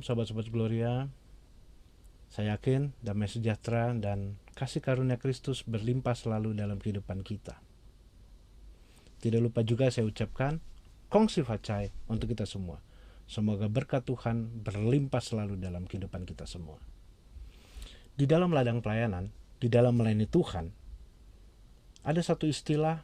sobat-sobat Gloria. Saya yakin damai sejahtera dan kasih karunia Kristus berlimpah selalu dalam kehidupan kita. Tidak lupa juga saya ucapkan kongsi facai untuk kita semua. Semoga berkat Tuhan berlimpah selalu dalam kehidupan kita semua. Di dalam ladang pelayanan, di dalam melayani Tuhan, ada satu istilah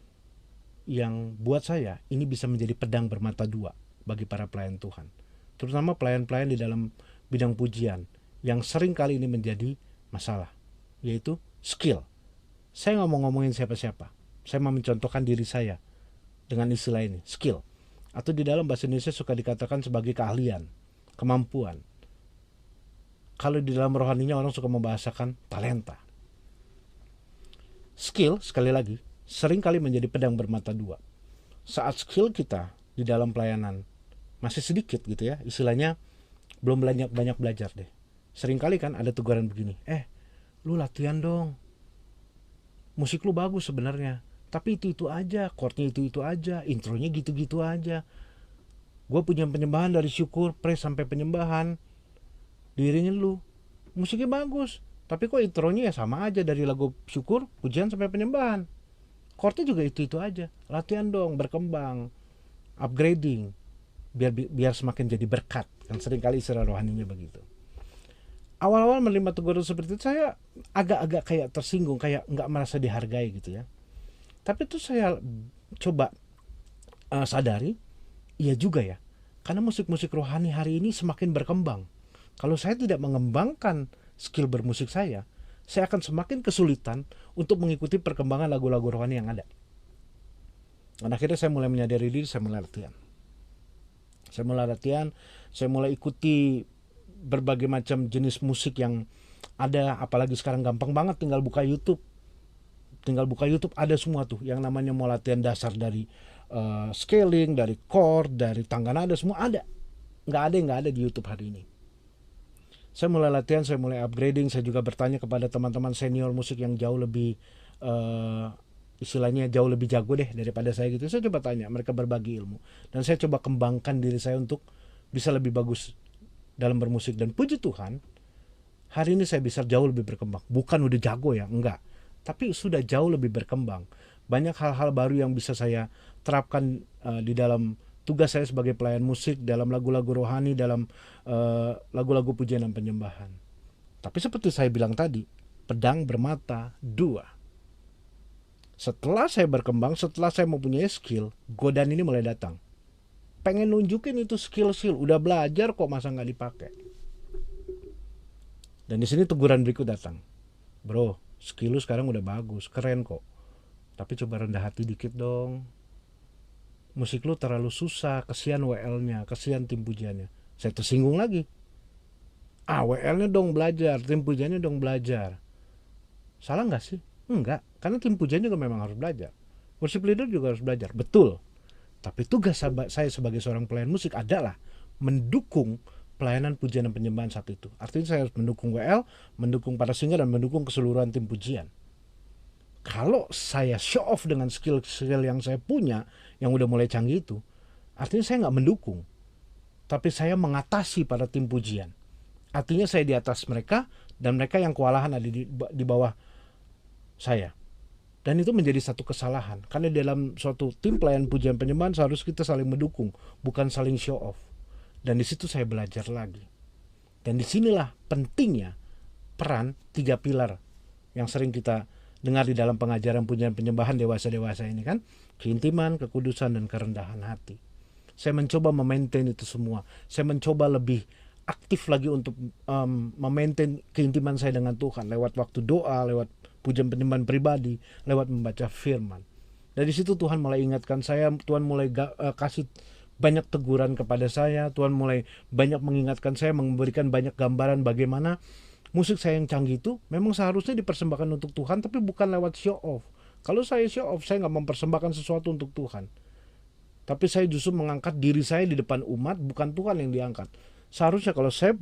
yang buat saya ini bisa menjadi pedang bermata dua bagi para pelayan Tuhan. Terutama pelayan-pelayan di dalam bidang pujian yang sering kali ini menjadi masalah, yaitu skill. Saya nggak mau ngomongin siapa-siapa, saya mau mencontohkan diri saya dengan istilah ini, skill. Atau di dalam bahasa Indonesia suka dikatakan sebagai keahlian, kemampuan. Kalau di dalam rohaninya orang suka membahasakan talenta. Skill, sekali lagi, sering kali menjadi pedang bermata dua. Saat skill kita di dalam pelayanan masih sedikit gitu ya, istilahnya belum banyak belajar deh. Seringkali kan ada teguran begini, lu latihan dong, musik lu bagus sebenarnya, tapi itu aja, chordnya itu aja, intronya gitu-gitu aja. Gue punya penyembahan dari syukur, praise sampai penyembahan, diiringin lu, musiknya bagus, tapi kok intronya ya sama aja dari lagu syukur, pujian sampai penyembahan. Chordnya juga itu aja. Latihan dong, berkembang, upgrading, biar semakin jadi berkat. Kan seringkali istilah rohaninya begitu. Awal-awal menerima teguran seperti itu saya agak-agak kayak tersinggung, kayak nggak merasa dihargai gitu ya. Tapi itu saya coba sadari, iya juga ya. Karena musik-musik rohani hari ini semakin berkembang. Kalau saya tidak mengembangkan skill bermusik saya akan semakin kesulitan untuk mengikuti perkembangan lagu-lagu rohani yang ada. Dan akhirnya saya mulai menyadari diri, saya mulai latihan. Saya mulai ikuti berbagai macam jenis musik yang ada, apalagi sekarang gampang banget tinggal buka YouTube. Ada semua tuh yang namanya mau latihan dasar dari scaling, dari chord, dari tangga nada, semua ada. Nggak ada yang nggak ada di YouTube hari ini. Saya mulai latihan, saya mulai upgrading, saya juga bertanya kepada teman-teman senior musik yang jauh lebih istilahnya jauh lebih jago deh daripada saya gitu. Saya coba tanya, mereka berbagi ilmu. Dan saya coba kembangkan diri saya untuk bisa lebih bagus dalam bermusik. Dan puji Tuhan, hari ini saya bisa jauh lebih berkembang. Bukan udah jago ya, enggak. Tapi sudah jauh lebih berkembang. Banyak hal-hal baru yang bisa saya terapkan di dalam tugas saya sebagai pelayan musik, dalam lagu-lagu rohani, dalam lagu-lagu pujian dan penyembahan. Tapi seperti saya bilang tadi, pedang bermata dua. Setelah saya berkembang, setelah saya mempunyai skill, godaan ini mulai datang. Pengen nunjukin itu skill, udah belajar kok masa nggak dipakai. Dan di sini teguran berikut datang. Bro, skill lu sekarang udah bagus, keren kok. Tapi coba rendah hati dikit dong. Musik lu terlalu susah, kesian WL-nya, kesian tim pujiannya. Saya tersinggung lagi. WL-nya dong belajar, tim pujiannya dong belajar. Salah nggak sih? Enggak, karena tim pujian juga memang harus belajar. Worship leader juga harus belajar, betul. Tapi tugas saya sebagai seorang pelayan musik adalah mendukung pelayanan pujian dan penyembahan saat itu. Artinya saya harus mendukung WL, mendukung para singer, dan mendukung keseluruhan tim pujian. Kalau saya show off dengan skill-skill yang saya punya, yang udah mulai canggih itu, artinya saya nggak mendukung. Tapi saya mengatasi para tim pujian. Artinya saya di atas mereka, dan mereka yang kewalahan ada di bawah saya. Dan itu menjadi satu kesalahan. Karena dalam suatu tim pelayan pujian penyembahan seharusnya kita saling mendukung, bukan saling show off. Dan di situ saya belajar lagi. Dan disinilah pentingnya peran 3 pilar yang sering kita dengar di dalam pengajaran pujian penyembahan dewasa-dewasa ini kan. Keintiman, kekudusan, dan kerendahan hati. Saya mencoba memaintain itu semua. Saya mencoba lebih aktif lagi untuk memaintain keintiman saya dengan Tuhan lewat waktu doa, lewat pujian penyembahan pribadi, lewat membaca firman. Dari situ Tuhan mulai ingatkan saya, Tuhan mulai kasih banyak teguran kepada saya, Tuhan mulai banyak mengingatkan saya, memberikan banyak gambaran bagaimana musik saya yang canggih itu memang seharusnya dipersembahkan untuk Tuhan, tapi bukan lewat show off. Kalau saya show off, saya nggak mempersembahkan sesuatu untuk Tuhan. Tapi saya justru mengangkat diri saya di depan umat, bukan Tuhan yang diangkat. Seharusnya kalau saya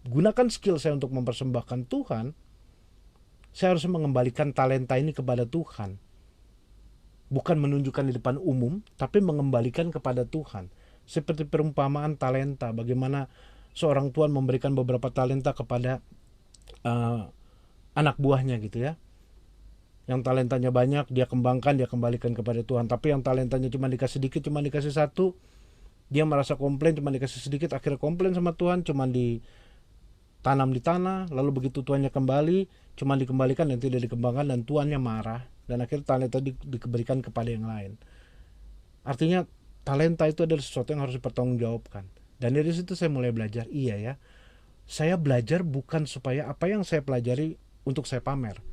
gunakan skill saya untuk mempersembahkan Tuhan, saya harus mengembalikan talenta ini kepada Tuhan. Bukan menunjukkan di depan umum, tapi mengembalikan kepada Tuhan. Seperti perumpamaan talenta, bagaimana seorang tuan memberikan beberapa talenta kepada anak buahnya gitu ya. Yang talentanya banyak dia kembangkan, dia kembalikan kepada Tuhan. Tapi yang talentanya cuma dikasih sedikit, cuma dikasih satu, dia merasa komplain, cuma dikasih sedikit, akhirnya komplain sama Tuhan, cuma ditanam di tanah, lalu begitu tuannya kembali, cuma dikembalikan dan tidak dikembangkan, dan tuannya marah, dan akhirnya talenta diberikan kepada yang lain. Artinya talenta itu adalah sesuatu yang harus dipertanggungjawabkan. Dan dari situ saya mulai belajar, iya ya, saya belajar bukan supaya apa yang saya pelajari untuk saya pamer,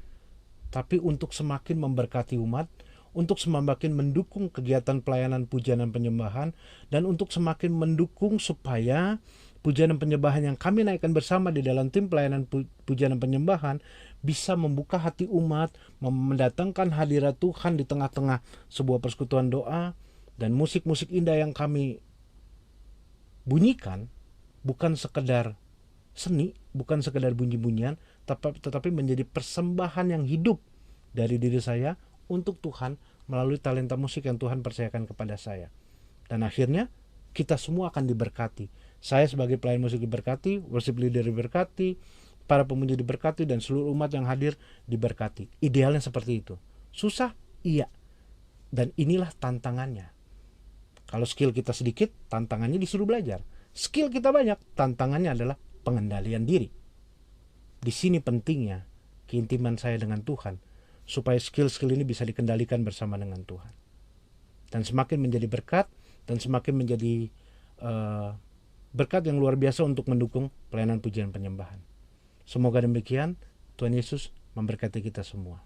tapi untuk semakin memberkati umat, untuk semakin mendukung kegiatan pelayanan pujian dan penyembahan, dan untuk semakin mendukung supaya pujian dan penyembahan yang kami naikkan bersama di dalam tim pelayanan pujian dan penyembahan bisa membuka hati umat, mendatangkan hadirat Tuhan di tengah-tengah sebuah persekutuan doa, dan musik-musik indah yang kami bunyikan bukan sekedar seni, bukan sekedar bunyi-bunyian, tetapi menjadi persembahan yang hidup dari diri saya untuk Tuhan melalui talenta musik yang Tuhan percayakan kepada saya. Dan akhirnya kita semua akan diberkati. Saya sebagai pelayan musik diberkati, worship leader diberkati, para pemuji diberkati, dan seluruh umat yang hadir diberkati. Idealnya seperti itu. Susah? Iya. Dan inilah tantangannya. Kalau skill kita sedikit, tantangannya disuruh belajar. Skill kita banyak, tantangannya adalah pengendalian diri. Di sini pentingnya keintiman saya dengan Tuhan, supaya skill-skill ini bisa dikendalikan bersama dengan Tuhan. Dan semakin menjadi berkat, dan semakin menjadi berkat yang luar biasa untuk mendukung pelayanan pujian penyembahan. Semoga demikian, Tuhan Yesus memberkati kita semua.